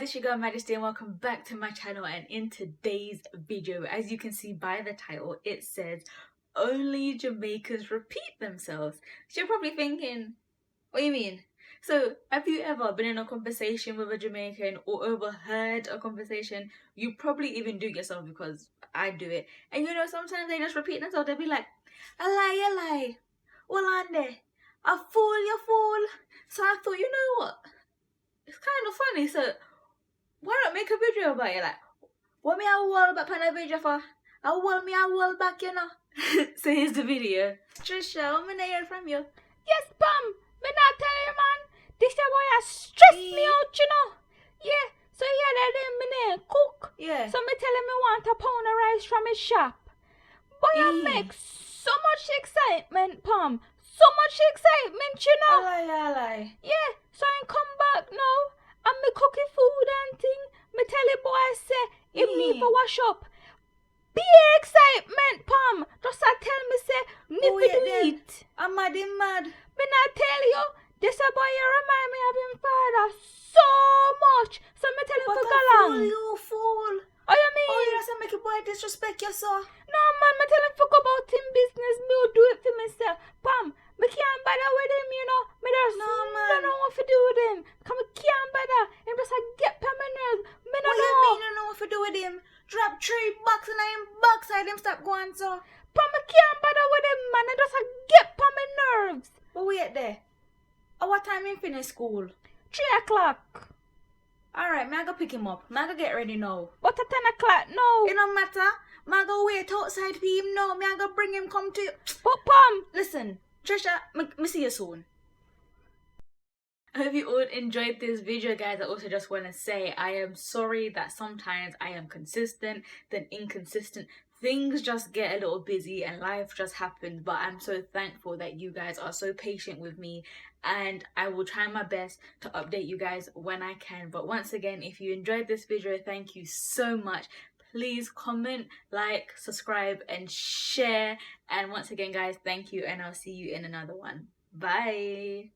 it's your girl Majestie and welcome back to my channel. And in today's video, as you can see by the title, it says only Jamaicans repeat themselves. So you're probably thinking, what do you mean? So have you ever been in a conversation with a Jamaican or overheard a conversation? You probably even do yourself, because I do it. And you know, sometimes they just repeat themselves. They'll be like, a lie, well on there, a fool, you fool. So I thought, you know what? It's kind of funny, so why not make a video about it? Like, what me a wall back on a video for? I wall me a wall back, you know. So here's the video. Trisha, I'm gonna hear from you. Yes, Pam. Me not tell you, man. This the boy has stressed me out, you know. Yeah. So he had me name cook. Yeah. So me tell him me want a pound of rice from his shop. Boy, I make so much excitement, Pam. So much excitement, you know. I lie. Yeah. So I come back now. And me cooking food and thing. Me tell the boy say him need to wash up. Be excitement, Pam. Just a tell me say need to do it. I'm mad. Me not tell you. This a boy you remind me of him father so much. So me tell him to go along. You fool. Oh, you mean? Oh, you just make a boy disrespect you, so. No, man, me tell him to go about him business. Me will do it for myself. Pam, me can't bother with him, you know. Me just don't know what to do with him. Cause me can't bother. Him just a get on my nerves. Me no What know. you mean you know what to do with him? Drop 3 bucks and I am backside him stop going, so. Pam, me can't bother with him, man. He just a get on my nerves. But wait there. At what time him finish school? 3 o'clock. Alright, me I go pick him up. Me I go get ready now. But at 10 o'clock, no. It don't matter. Me I go wait outside for him now. Me I go bring him come to you. But Pam. Listen, Trisha, me see you soon. I hope you all enjoyed this video, guys. I also just want to say I am sorry that sometimes I am consistent, then inconsistent. Things just get a little busy and life just happens, but I'm so thankful that you guys are so patient with me, and I will try my best to update you guys when I can. But once again, if you enjoyed this video, thank you so much. Please comment, like, subscribe and share. And once again, guys, thank you, and I'll see you in another one. Bye.